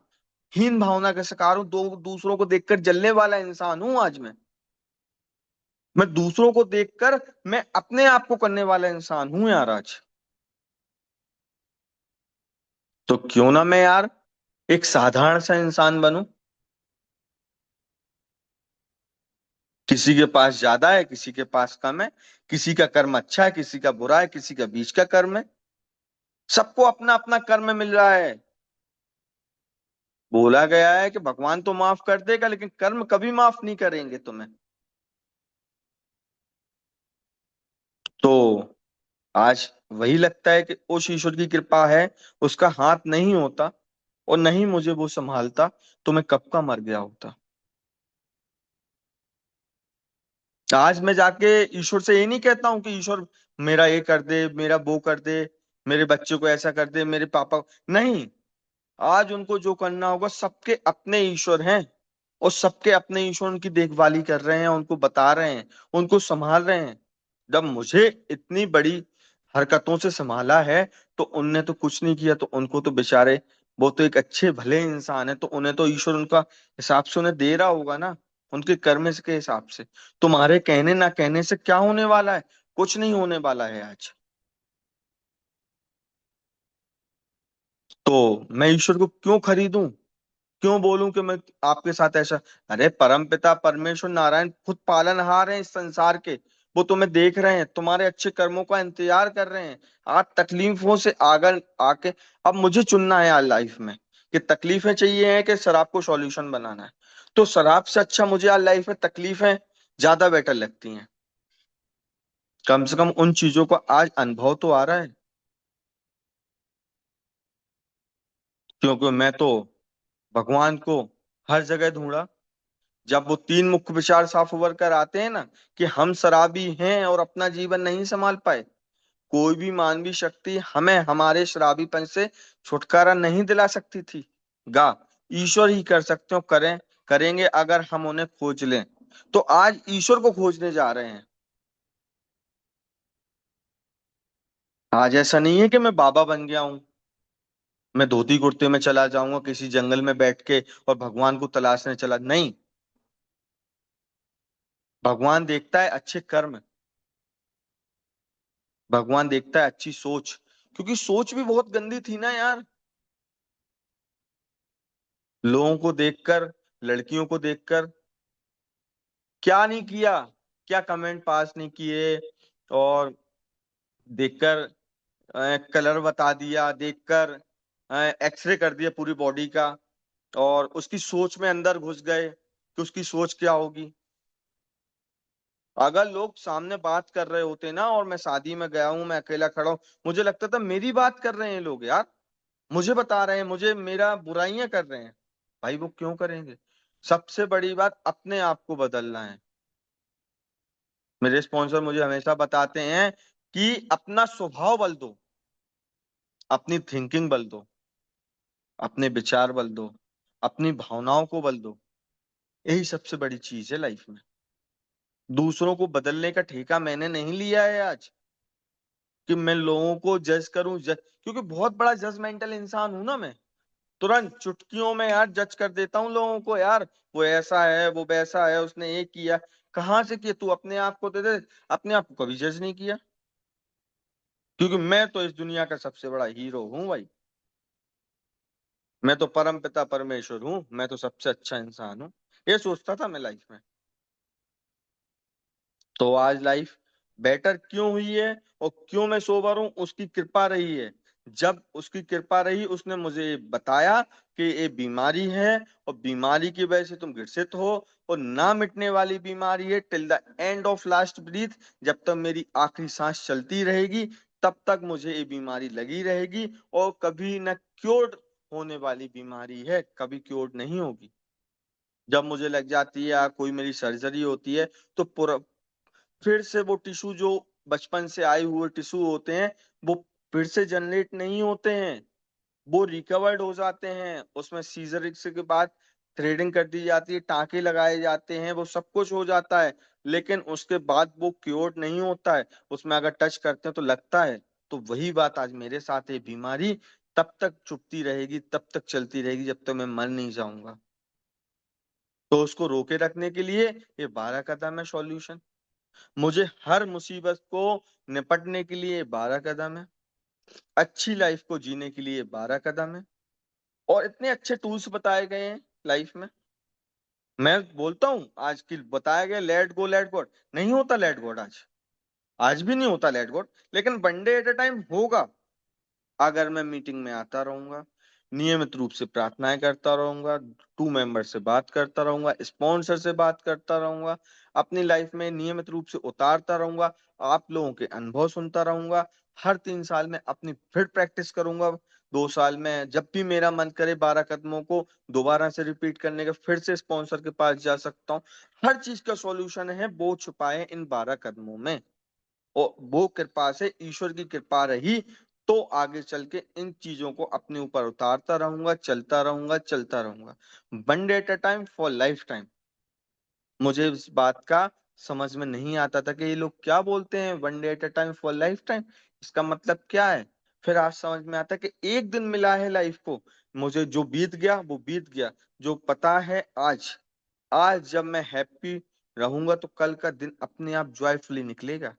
हीन भावना का शिकार हूँ, दो दूसरों को देखकर जलने वाला इंसान हूं आज मैं दूसरों को देखकर मैं अपने आप को करने वाला इंसान हूं यार आज। तो क्यों ना मैं यार एक साधारण सा इंसान बनूं। किसी के पास ज्यादा है, किसी के पास कम है, किसी का कर्म अच्छा है, किसी का बुरा है, किसी का बीच का कर्म है, सबको अपना अपना कर्म मिल रहा है। बोला गया है कि भगवान तो माफ कर देगा लेकिन कर्म कभी माफ नहीं करेंगे तुम्हें। तो आज वही लगता है कि उस ईश्वर की कृपा है, उसका हाथ नहीं होता और नहीं मुझे वो संभालता तो मैं कब का मर गया होता। आज मैं जाके ईश्वर से ये नहीं कहता हूँ कि ईश्वर मेरा ये कर दे, मेरा वो कर दे, मेरे बच्चे को ऐसा कर दे, मेरे पापा नहीं। आज उनको जो करना होगा, सबके अपने ईश्वर हैं और सबके अपने ईश्वर उनकी देखभाली कर रहे हैं, उनको बता रहे हैं, उनको संभाल रहे हैं। जब मुझे इतनी बड़ी हरकतों से संभाला है तो उनने तो कुछ नहीं किया, तो उनको तो बेचारे, वो तो एक अच्छे भले इंसान है, तो उन्हें तो ईश्वर उनका हिसाब से उन्हें दे रहा होगा ना, उनके कर्म के हिसाब से। तुम्हारे कहने ना कहने से क्या होने वाला है, कुछ नहीं होने वाला है आज। तो मैं ईश्वर को क्यों खरीदूं, क्यों बोलूं कि मैं आपके साथ ऐसा। अरे परम पिता परमेश्वर नारायण खुद पालनहार हैं इस संसार के, वो तुम्हें देख रहे हैं, तुम्हारे अच्छे कर्मों का इंतजार कर रहे हैं। आज तकलीफों से आगर आके अब मुझे चुनना है आज लाइफ में कि तकलीफें चाहिए है कि शराब को सॉल्यूशन बनाना है। तो शराब से अच्छा मुझे आज लाइफ में तकलीफें ज्यादा बेटर लगती हैं। कम से कम उन चीजों का आज अनुभव तो आ रहा है। क्योंकि मैं तो भगवान को हर जगह ढूंढा। जब वो तीन मुख्य विचार साफ उभर कर आते हैं ना कि हम शराबी हैं और अपना जीवन नहीं संभाल पाए, कोई भी मानवीय शक्ति हमें हमारे शराबीपन से छुटकारा नहीं दिला सकती थी। गा ईश्वर ही कर सकते हो, करें करेंगे अगर हम उन्हें खोज लें। तो आज ईश्वर को खोजने जा रहे हैं। आज ऐसा नहीं है कि मैं बाबा बन गया हूं, मैं धोती कुर्ते में चला जाऊंगा किसी जंगल में बैठ के और भगवान को तलाशने चला, नहीं। भगवान देखता है अच्छे कर्म, भगवान देखता है अच्छी सोच, क्योंकि सोच भी बहुत गंदी थी ना यार। लोगों को देखकर, लड़कियों को देखकर क्या नहीं किया, क्या कमेंट पास नहीं किए, और देखकर कलर बता दिया, देखकर एक्सरे कर दिया पूरी बॉडी का, और उसकी सोच में अंदर घुस गए कि उसकी सोच क्या होगी। अगर लोग सामने बात कर रहे होते ना और मैं शादी में गया हूं, मैं अकेला खड़ा हूं, मुझे लगता था मेरी बात कर रहे हैं लोग यार, मुझे बता रहे हैं, मुझे मेरा बुराइयां कर रहे हैं। भाई वो क्यों करेंगे। सबसे बड़ी बात अपने आप को बदलना है। मेरे स्पॉन्सर मुझे हमेशा बताते हैं कि अपना स्वभाव बदल दो, अपनी थिंकिंग बदल दो, अपने विचार बदल दो, अपनी भावनाओं को बदल दो। यही सबसे बड़ी चीज है लाइफ में। दूसरों को बदलने का ठेका मैंने नहीं लिया है आज कि मैं लोगों को जज करूं, क्योंकि बहुत बड़ा जजमेंटल इंसान हूं ना मैं। तुरंत चुटकियों में यार जज कर देता हूँ लोगों को यार, वो ऐसा है, वो वैसा है, उसने ये किया। कहाँ से किए? तू अपने आप को दे दे, अपने आप को कभी जज नहीं किया, क्योंकि मैं तो इस दुनिया का सबसे बड़ा हीरो हूं भाई। मैं तो परम पिता परमेश्वर हूँ, मैं तो सबसे अच्छा इंसान हूँ, ये सोचता था मैं लाइफ में। तो आज लाइफ बेटर क्यों हुई है और क्यों मैं सोबर हूं? उसकी कृपा रही है। जब उसकी कृपा रही, उसने मुझे बताया कि ये बीमारी है और बीमारी की वजह से तुम ग्रसित हो, और ना मिटने वाली बीमारी है till the end of last breath. जब तक मेरी आखिरी सांस चलती रहेगी तब तक मुझे ये बीमारी लगी रहेगी, और कभी न क्योर होने वाली बीमारी है, कभी क्योर नहीं होगी। जब मुझे लग जाती है या कोई मेरी सर्जरी होती है, तो पूरा फिर से वो टिश्यू जो बचपन से आए हुए टिश्यू होते हैं, वो फिर से जनरेट नहीं होते हैं, वो रिकवर्ड हो जाते हैं। उसमें सीजर के बाद थ्रेडिंग कर दी जाती है, टांके लगाए जाते हैं, वो सब कुछ हो जाता है, लेकिन उसके बाद वो क्योर नहीं होता है। उसमें अगर टच करते हैं तो लगता है। तो वही बात आज मेरे साथ है। बीमारी तब तक चुपती रहेगी, तब तक चलती रहेगी, जब तक मैं मर नहीं जाऊंगा। तो उसको रोके रखने के लिए ये 12 कदम है सॉल्यूशन। मुझे हर मुसीबत को निपटने के लिए 12 कदम है। अच्छी लाइफ को जीने के लिए 12 कदम है। और इतने अच्छे टूल्स बताए गए हैं लाइफ में। मैं बोलता हूँ आज की बताया गया लेट गो लेट गॉड, नहीं होता लेट गॉड आज। आज भी नहीं होता लेट गॉड, लेकिन one day at a time होगा। अगर मैं मीटिंग में आता रहूंगा, नियमित रूप से प्रार्थनाएं करता रहूंगा, टू मेंबर से बात करता रहूंगा, स्पॉन्सर से बात करता रहूंगा, अपनी लाइफ में नियमित रूप से उतारता रहूंगा, आप लोगों के अनुभव सुनता रहूंगा, हर 3 साल में अपनी फिर प्रैक्टिस करूंगा, 2 साल में जब भी मेरा मन करे 12 कदमों को दोबारा से रिपीट करने का, फिर से स्पॉन्सर के पास जा सकता हूँ। हर चीज का सॉल्यूशन है, वो छुपा है इन 12 कदमों में। और वो कृपा से, ईश्वर की कृपा रही तो आगे चल के इन चीजों को अपने ऊपर उतारता रहूंगा, चलता रहूंगा, चलता रहूंगा, one day at a time for life time. मुझे इस बात का समझ में नहीं आता था कि ये लोग क्या बोलते हैं, one day at a time for life time, इसका मतलब क्या है। फिर आज समझ में आता कि एक दिन मिला है लाइफ को, मुझे जो बीत गया वो बीत गया। जो पता है आज, आज जब मैं हैप्पी रहूंगा तो कल का दिन अपने आप जॉयफुली निकलेगा।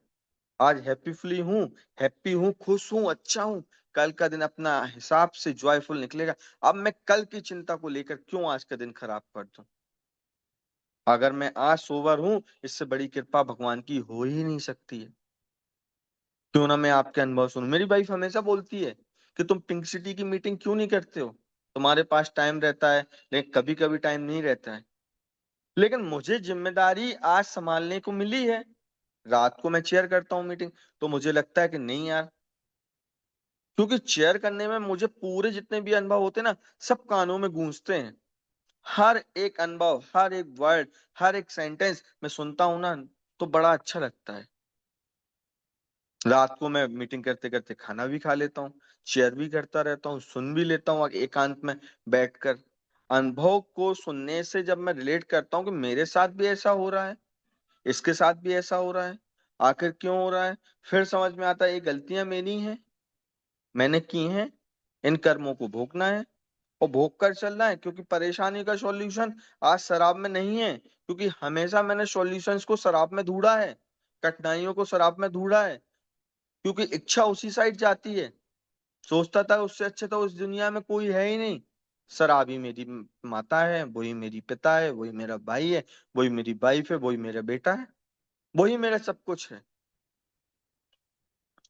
आज हैप्पीफुली हूँ, हैप्पी हूँ, खुश हूँ, अच्छा हूँ, कल का दिन अपना हिसाब से जॉयफुल निकलेगा। अब मैं कल की चिंता को लेकर क्यों आज का दिन खराब कर दूं? अगर मैं आज सोबर हूँ, इससे बड़ी कृपा भगवान की हो ही नहीं सकती है। क्यों ना मैं आपके अनुभव सुनूं। मेरी वाइफ हमेशा बोलती है कि तुम पिंक सिटी की मीटिंग क्यों नहीं करते हो, तुम्हारे पास टाइम रहता है, लेकिन कभी कभी टाइम नहीं रहता है। लेकिन मुझे जिम्मेदारी आज संभालने को मिली है। रात को मैं चेयर करता हूँ मीटिंग, तो मुझे लगता है कि नहीं यार, क्योंकि चेयर करने में मुझे पूरे जितने भी अनुभव होते हैं ना, सब कानों में गूंजते हैं। हर एक अनुभव, हर एक वर्ड, हर एक सेंटेंस मैं सुनता हूं ना, तो बड़ा अच्छा लगता है। रात को मैं मीटिंग करते करते खाना भी खा लेता हूँ, शेयर भी करता रहता हूँ, सुन भी लेता हूँ एकांत में बैठकर। अनुभव को सुनने से जब मैं रिलेट करता हूँ कि मेरे साथ भी ऐसा हो रहा है, इसके साथ भी ऐसा हो रहा है, आखिर क्यों हो रहा है, फिर समझ में आता है ये गलतियां मेरी हैं, मैंने की हैं, इन कर्मों को भोगना है और भोग कर चलना है। क्योंकि परेशानी का सॉल्यूशन आज शराब में नहीं है, क्योंकि हमेशा मैंने सॉल्यूशंस को शराब में ढूंढा है, कठिनाइयों को शराब में ढूंढा है, क्योंकि इच्छा उसी साइड जाती है। सोचता था उससे अच्छा तो उस दुनिया में कोई है ही नहीं। शराबी मेरी माता है, वही मेरी पिता है, वही मेरा भाई है, वही मेरी वाइफ है, वही मेरा बेटा है, वही मेरा सब कुछ है।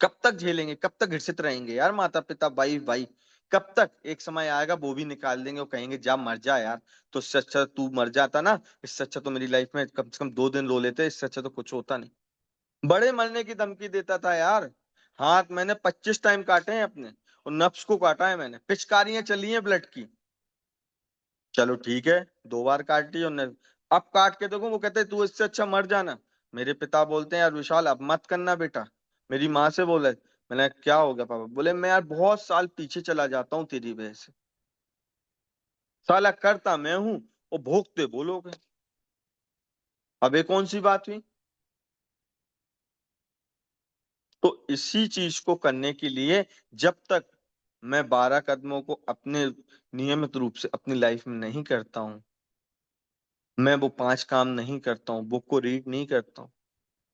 कब तक झेलेंगे, कब तक घिरसित रहेंगे यार, माता पिता भाई भाई? कब तक? एक समय आएगा वो भी निकाल देंगे और कहेंगे जा मर जा यार। तो इससे अच्छा तू मर जाता ना, इससे अच्छा तो मेरी लाइफ में कम से कम 2 दिन रो लेते, इससे अच्छा तो कुछ होता नहीं। बड़े मरने की धमकी देता था यार। हाथ मैंने 25 टाइम काटे हैं अपने, और नफ्स को काटा है मैंने, पिचकारियां चली हैं ब्लड की। चलो ठीक है, 2 बार काट ली, और अब काट के देखो, वो कहते हैं, तू इससे अच्छा मर जाना। मेरे पिता बोलते हैं यार विशाल अब मत करना बेटा। मेरी माँ से बोले, मैंने क्या हो गया पापा? बोले मैं यार बहुत साल पीछे चला जाता हूँ तेरी वजह से। साला करता मैं हूँ और भोगते वो लोग हैं। अब ये कौन सी बात हुई? तो इसी चीज को करने के लिए, जब तक मैं 12 कदमों को अपने नियमित रूप से अपनी लाइफ में नहीं करता हूं, मैं वो 5 काम नहीं करता हूँ, बुक को रीड नहीं करता हूँ।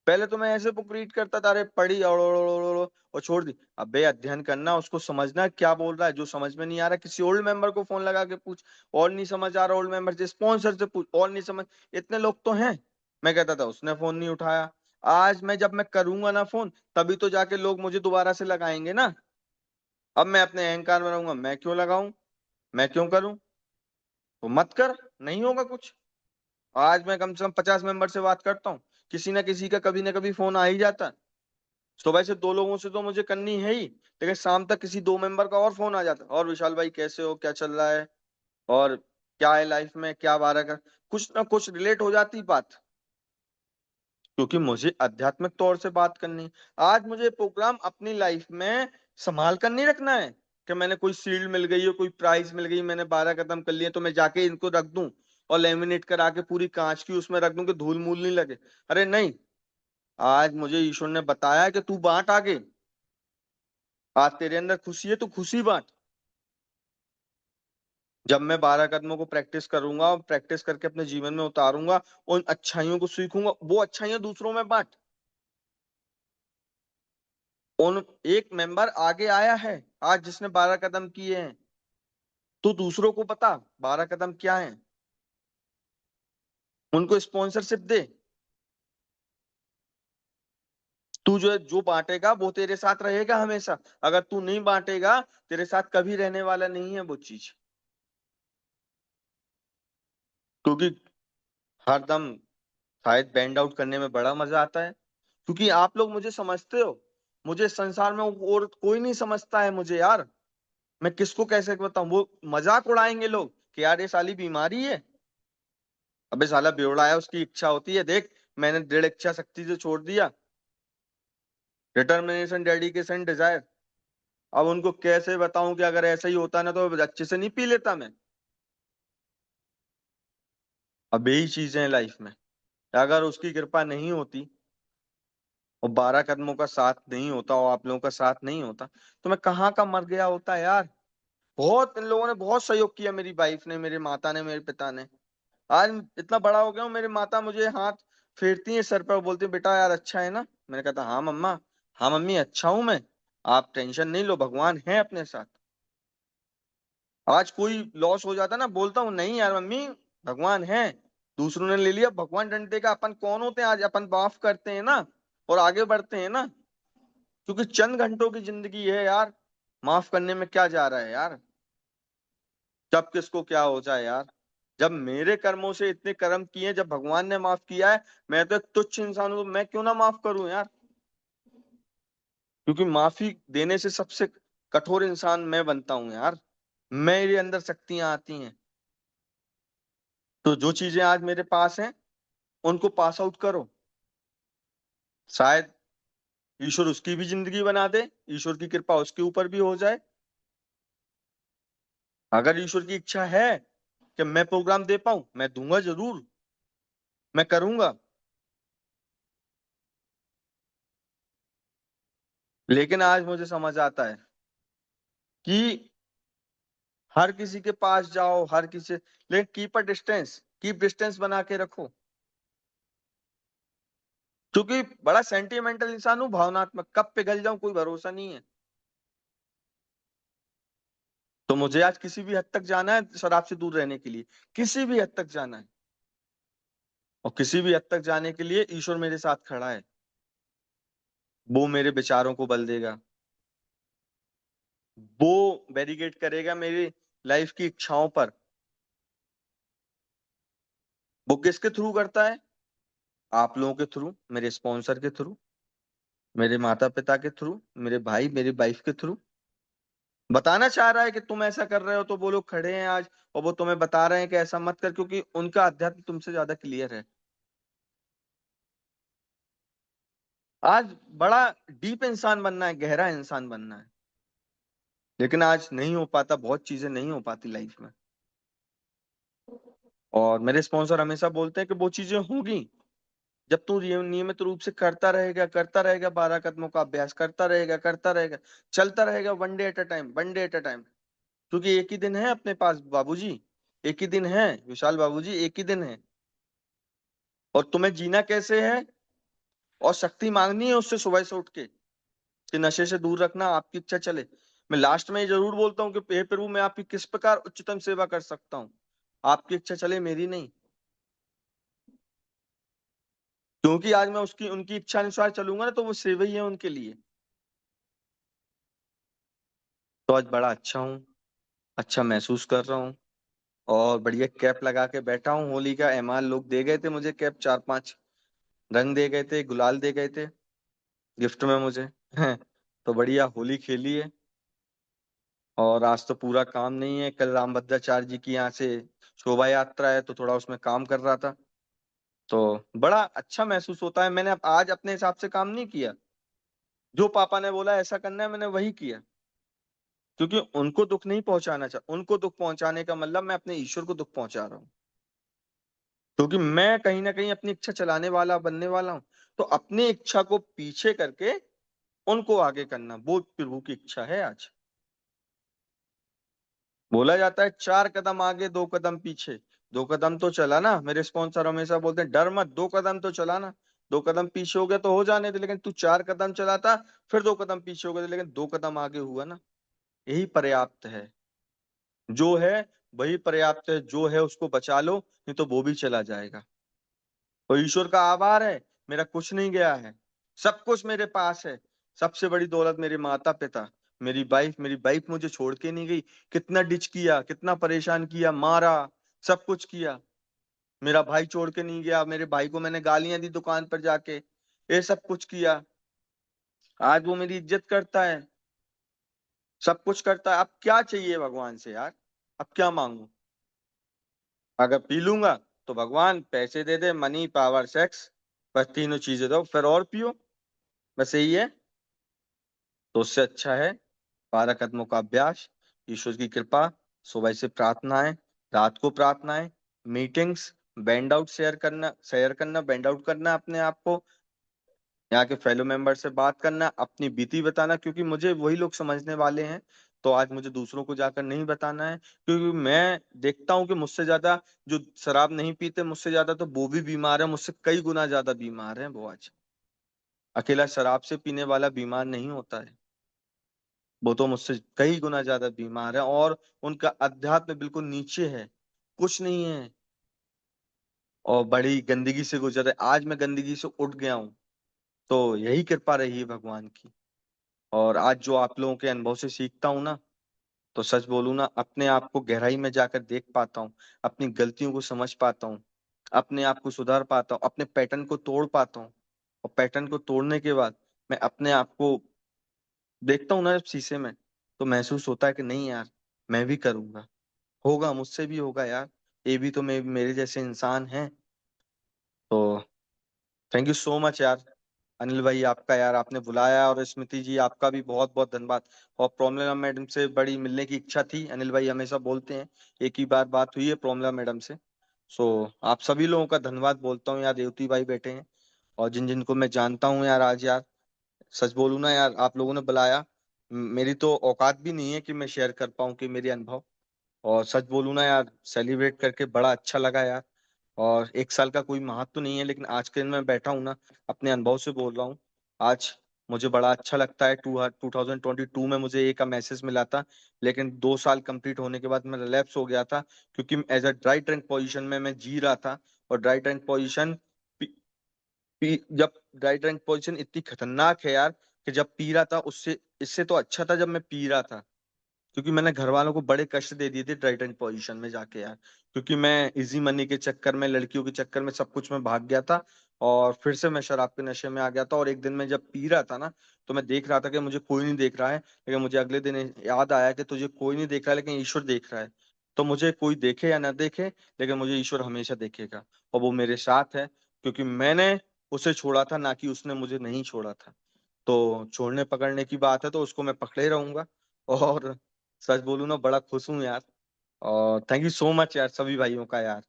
पहले तो मैं ऐसे बुक रीड करता था, अरे पढ़ी और छोड़ दी। अबे अध्ययन करना, उसको समझना क्या बोल रहा है। जो समझ में नहीं आ रहा किसी ओल्ड मेंबर को फोन लगा के पूछ, और नहीं समझ आ रहा ओल्ड मेंबर से स्पॉन्सर से पूछ, और नहीं समझ, इतने लोग तो हैं। मैं कहता था उसने फोन नहीं उठाया। आज मैं जब मैं करूंगा ना फोन, तभी तो जाके लोग मुझे दोबारा से लगाएंगे ना। अब मैं अपने अहंकार में रहूंगा, मैं क्यों लगाऊं, मैं क्यों करूं। तो मत कर, नहीं होगा कुछ। आज मैं कम से कम 50 मेंबर से बात करता हूँ, किसी ना किसी का कभी ना कभी फोन आ ही जाता है। सुबह से 2 लोगों से तो मुझे करनी है ही, लेकिन शाम तक किसी 2 मेंबर का और फोन आ जाता है, और विशाल भाई कैसे हो, क्या चल रहा है, और क्या है लाइफ में, क्या बारह का, कुछ ना कुछ रिलेट हो जाती बात। क्योंकि मुझे आध्यात्मिक तौर से बात करनी है। आज मुझे प्रोग्राम अपनी लाइफ में संभाल कर नहीं रखना है कि मैंने कोई शील्ड मिल गई है, कोई प्राइज मिल गई, मैंने 12 कदम कर लिए तो मैं जाके इनको रख दूं और लेमिनेट करा के पूरी कांच की उसमें रख दूं कि धूल मूल नहीं लगे। अरे नहीं, आज मुझे ईश्वर ने बताया कि तू बांट आगे। आज तेरे अंदर खुशी है, तू खुशी बांट। जब मैं 12 कदमों को प्रैक्टिस करूंगा और प्रैक्टिस करके अपने जीवन में उतारूंगा, उन अच्छाइयों को सीखूंगा, वो अच्छाइयां दूसरों में बांट। उन एक मेंबर आगे आया है आज जिसने 12 कदम किए हैं, तो दूसरों को बता 12 कदम क्या है, उनको स्पॉन्सरशिप दे। तू जो बांटेगा वो तेरे साथ रहेगा हमेशा। अगर तू नहीं बांटेगा, तेरे साथ कभी रहने वाला नहीं है वो चीज। क्योंकि हरदम शायद बैंड आउट करने में बड़ा मजा आता है, क्योंकि आप लोग मुझे समझते हो। मुझे इस संसार में और कोई नहीं समझता है मुझे यार। मैं किसको कैसे बताऊं, वो मजाक उड़ाएंगे लोग कि यार ये साली बीमारी है। अबे साला बेवड़ा है, उसकी इच्छा होती है, देख मैंने 1.5 इच्छा शक्ति से छोड़ दिया, डिटर्मिनेशन, डेडिकेशन, डिजायर। अब उनको कैसे बताऊं कि अगर ऐसा ही होता ना तो अच्छे से नहीं पी लेता मैं। अब यही चीजें हैं लाइफ में। अगर उसकी कृपा नहीं होती और 12 कदमों का साथ नहीं होता और आप लोगों का साथ नहीं होता, तो मैं कहाँ का मर गया होता यार। बहुत इन लोगों ने बहुत सहयोग किया, मेरी वाइफ ने, मेरे माता ने, मेरे पिता ने। आज इतना बड़ा हो गया हूँ, मेरी माता मुझे हाथ फेरती है सर पर और बोलती है बेटा यार अच्छा है ना। मैंने कहा था हाँ मम्मा, हाँ मम्मी अच्छा हूं मैं, आप टेंशन नहीं लो, भगवान है अपने साथ। आज कोई लॉस हो जाता ना, बोलता हूँ नहीं यार मम्मी, भगवान है। दूसरों ने ले लिया, भगवान दंड देगा। अपन कौन होते हैं आज, अपन माफ करते हैं ना और आगे बढ़ते हैं ना। क्योंकि चंद घंटों की जिंदगी है यार, माफ करने में क्या जा रहा है यार। जब किसको क्या हो जाए यार। जब मेरे कर्मों से इतने कर्म किए हैं, जब भगवान ने माफ किया है, मैं तो एक तुच्छ इंसान हूं, तो मैं क्यों ना माफ करूं यार। क्योंकि माफी देने से सबसे कठोर इंसान मैं बनता हूं यार। मेरे अंदर शक्तियां आती हैं। तो जो चीजें आज मेरे पास हैं, उनको पास आउट करो। शायद ईश्वर उसकी भी जिंदगी बना दे, ईश्वर की कृपा उसके ऊपर भी हो जाए। अगर ईश्वर की इच्छा है कि मैं प्रोग्राम दे पाऊं, मैं दूंगा जरूर, मैं करूंगा। लेकिन आज मुझे समझ आता है कि हर किसी के पास जाओ, हर किसी, लेकिन keep a distance, keep distance बना के रखो। क्योंकि बड़ा सेंटिमेंटल इंसान हूं, भावनात्मक, कब पिघल जाऊं कोई भरोसा नहीं है। तो मुझे आज किसी भी हद तक जाना है शराब से दूर रहने के लिए, किसी भी हद तक जाना है। और किसी भी हद तक जाने के लिए ईश्वर मेरे साथ खड़ा है। वो मेरे विचारों को बल देगा, वो बैरिकेड करेगा मेरी लाइफ की इच्छाओं पर। वो किसके थ्रू करता है, आप लोगों के थ्रू, मेरे स्पॉन्सर के थ्रू, मेरे माता पिता के थ्रू, मेरे भाई मेरी वाइफ के थ्रू। बताना चाह रहा है कि तुम ऐसा कर रहे हो, तो वो लोग खड़े हैं आज और वो तुम्हें बता रहे हैं कि ऐसा मत कर, क्योंकि उनका अध्यात्म तुमसे ज्यादा क्लियर है। आज बड़ा डीप इंसान बनना है, गहरा इंसान बनना है, लेकिन आज नहीं हो पाता, बहुत चीजें नहीं हो पाती लाइफ में। और मेरे स्पॉन्सर हमेशा बोलते हैं कि वो चीजें होगी जब तू नियमित रूप से करता रहेगा, 12 कदमों का अभ्यास करता रहेगा, चलता रहेगा, one day at a time, one day at a time. क्योंकि एक ही दिन है अपने पास बाबूजी, एक ही दिन है विशाल बाबूजी, एक ही दिन है। और तुम्हें जीना कैसे है और शक्ति मांगनी है उससे सुबह से उठ के कि नशे से दूर रखना, आपकी इच्छा चले। मैं लास्ट में ये जरूर बोलता हूँ कि हे प्रभु, मैं आपकी किस प्रकार उच्चतम सेवा कर सकता हूँ, आपकी इच्छा चले, मेरी नहीं। क्योंकि आज मैं उसकी उनकी इच्छा अनुसार चलूंगा ना, तो वो सेवा ही है उनके लिए। तो आज बड़ा अच्छा हूँ, अच्छा महसूस कर रहा हूँ, और बढ़िया कैप लगा के बैठा हूँ। होली का एहमान लोग दे गए थे मुझे, कैप 4-5 रंग दे गए थे, गुलाल दे गए थे गिफ्ट में मुझे। तो बढ़िया होली खेली है। और आज तो पूरा काम नहीं है, कल रामभद्राचार्य जी की यहाँ से शोभा यात्रा है, तो थोड़ा उसमें काम कर रहा था। तो बड़ा अच्छा महसूस होता है। मैंने आज अपने हिसाब से काम नहीं किया, जो पापा ने बोला ऐसा करना है मैंने वही किया। क्योंकि उनको दुख नहीं पहुंचाना चाह, उनको दुख पहुंचाने का मतलब मैं अपने ईश्वर को दुख पहुंचा रहा हूँ। क्योंकि मैं कहीं ना कहीं अपनी इच्छा चलाने वाला बनने वाला हूँ। तो अपनी इच्छा को पीछे करके उनको आगे करना, वो प्रभु की इच्छा है आज। बोला जाता है 4 कदम आगे 2 कदम पीछे। 2 कदम तो चला ना, मेरे स्पॉन्सर हमेशा बोलते हैं डर मत, 2 कदम तो चला ना। 2 कदम पीछे हो गया तो हो जाने दे, लेकिन तू 4 कदम चला था, फिर 2 कदम पीछे हो गया, लेकिन 2 कदम आगे हुआ ना, यही पर्याप्त है। जो है वही पर्याप्त है, जो है उसको बचा लो, नहीं तो वो भी चला जाएगा। और ईश्वर का आभार है, मेरा कुछ नहीं गया है, सब कुछ मेरे पास है। सबसे बड़ी दौलत मेरे माता पिता, मेरी वाइफ मुझे छोड़ के नहीं गई। कितना डिच किया, कितना परेशान किया, मारा, सब कुछ किया। मेरा भाई छोड़ के नहीं गया, मेरे भाई को मैंने गालियां दी दुकान पर जाके, ये सब कुछ किया। आज वो मेरी इज्जत करता है, सब कुछ करता है। अब क्या चाहिए भगवान से यार, अब क्या मांगू? अगर पी लूंगा तो भगवान पैसे दे दे, मनी पावर सेक्स, बस तीनों चीजें दो, फिर और पियो, बस यही है। तो उससे अच्छा है 12 कदमों का अभ्यास, ईश्वर की कृपा, सुबह से प्रार्थनाएं, रात को प्रार्थनाएं, मीटिंग्स, बैंड आउट करना अपने आप को, यहाँ के फेलो मेंबर से बात करना, अपनी बीती बताना, क्योंकि मुझे वही लोग समझने वाले हैं। तो आज मुझे दूसरों को जाकर नहीं बताना है, क्योंकि मैं देखता हूँ कि मुझसे ज्यादा जो शराब नहीं पीते, मुझसे ज्यादा तो वो भी बीमार है, मुझसे कई गुना ज्यादा बीमार है वो आज। अकेला शराब से पीने वाला बीमार नहीं होता है, वो तो मुझसे कई गुना ज्यादा बीमार है, और उनका अध्यात्म बिल्कुल नीचे है, कुछ नहीं है, और बड़ी गंदगी से गुजर है। आज मैं गंदगी से उठ गया हूँ, तो यही कृपा रही है भगवान की। और आज जो आप लोगों के अनुभव से सीखता हूँ ना, तो सच बोलूं ना, अपने आप को गहराई में जाकर देख पाता हूँ, अपनी गलतियों को समझ पाता हूँ, अपने आप को सुधार पाता हूँ, अपने पैटर्न को तोड़ पाता हूँ। और पैटर्न को तोड़ने के बाद मैं अपने आप को देखता हूँ ना जब शीशे में, तो महसूस होता है कि नहीं यार, मैं भी करूंगा, होगा, मुझसे भी होगा यार, ये भी तो मेरे जैसे इंसान हैं। तो थैंक यू सो मच यार, अनिल भाई आपका, यार आपने बुलाया, और स्मृति जी आपका भी बहुत बहुत धन्यवाद। और प्रॉमिला मैडम से बड़ी मिलने की इच्छा थी, अनिल भाई हमेशा बोलते हैं, एक ही बार बात हुई है प्रॉमिला मैडम से। सो आप सभी लोगों का धन्यवाद बोलता हूँ यार, रेवती भाई बैठे हैं, और जिन जिनको मैं जानता हूँ यार आज यार, सच बोलूं ना यार, आप लोगों ने बुलाया, मेरी तो औकात भी नहीं है कि मैं शेयर कर पाऊँ कि मेरे अनुभव। और सच बोलूं ना यार, सेलिब्रेट करके बड़ा अच्छा लगा यार। और 1 साल का कोई महत्व तो नहीं है, लेकिन आज के दिन मैं बैठा हूँ ना, अपने अनुभव से बोल रहा हूँ। आज मुझे बड़ा अच्छा लगता है। 2022 में मुझे एक का मैसेज मिला था, लेकिन 2 साल कंप्लीट होने के बाद मेरा लैप्स हो गया था, क्योंकि as a dry trunk position में मैं जी रहा था। और ड्राई ट्रंक पोजीशन जब ड्राई ट्रंक पोजीशन इतनी खतरनाक है यार, कि जब पी रहा था उससे, इससे तो अच्छा था जब मैं पी रहा था। क्योंकि मैंने घर वालों को बड़े कष्ट दे दिए थे ड्राइट एंड पोजीशन में जाके यार, क्योंकि मैं इजी मनी के चक्कर में, लड़कियों के चक्कर में, सब कुछ में भाग गया था। और फिर से मैं शराब के नशे में आ गया था। और एक दिन मैं जब पी रहा था ना, तो मैं देख रहा था कि मुझे कोई नहीं देख रहा है, लेकिन मुझे अगले दिन याद आया कि तुझे कोई नहीं देख रहा है, लेकिन ईश्वर देख रहा है। तो मुझे कोई देखे या ना देखे, लेकिन मुझे ईश्वर हमेशा देखेगा, और वो मेरे साथ है, क्योंकि मैंने उसे छोड़ा था, ना कि उसने मुझे नहीं छोड़ा था। तो छोड़ने पकड़ने की बात है, तो उसको मैं पकड़े रहूंगा। और सच बोलूं ना, बड़ा खुश हूँ यार। और थैंक यू सो मच यार सभी भाइयों का यार,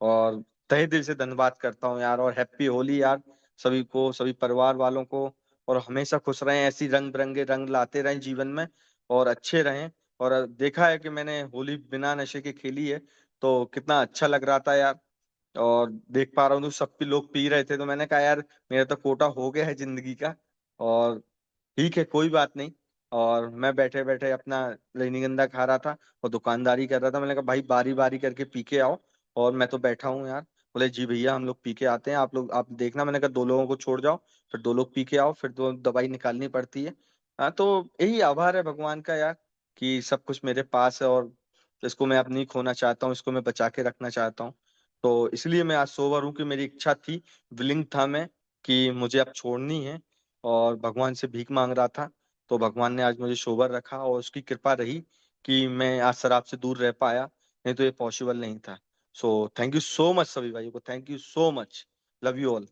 और तहे दिल से धन्यवाद करता हूँ यार। और हैप्पी होली यार सभी को, सभी परिवार वालों को। और हमेशा खुश रहें, ऐसी रंग बिरंगे रंग लाते रहें जीवन में, और अच्छे रहें। और देखा है कि मैंने होली बिना नशे के खेली है, तो कितना अच्छा लग रहा था यार। और देख पा रहा हूँ तो सब भी लोग पी रहे थे, तो मैंने कहा यार मेरा तो कोटा हो गया है जिंदगी का, और ठीक है कोई बात नहीं। और मैं बैठे बैठे अपना रजनीगंधा खा रहा था और दुकानदारी कर रहा था। मैंने कहा भाई बारी बारी करके पी के आओ, और मैं तो बैठा हूँ यार। बोले जी भैया हम लोग पी के आते हैं, आप लोग आप देखना। मैंने कहा 2 लोगों को छोड़ जाओ, फिर 2 लोग पी के आओ, फिर तो दवाई निकालनी पड़ती है। हाँ, तो यही आभार है भगवान का यार कि सब कुछ मेरे पास है, और इसको मैं अब नहीं खोना चाहता हूँ, इसको मैं बचा के रखना चाहता हूँ। तो इसलिए मैं आज सोबर हूँ कि मेरी इच्छा थी, विलिंग था मैं कि मुझे अब छोड़नी है, और भगवान से भीख मांग रहा था। तो भगवान ने आज मुझे सोबर रखा, और उसकी कृपा रही कि मैं आज शराब से दूर रह पाया, नहीं तो ये पॉसिबल नहीं था। So thank you so much सभी भाइयों को, thank you so much. Love you all.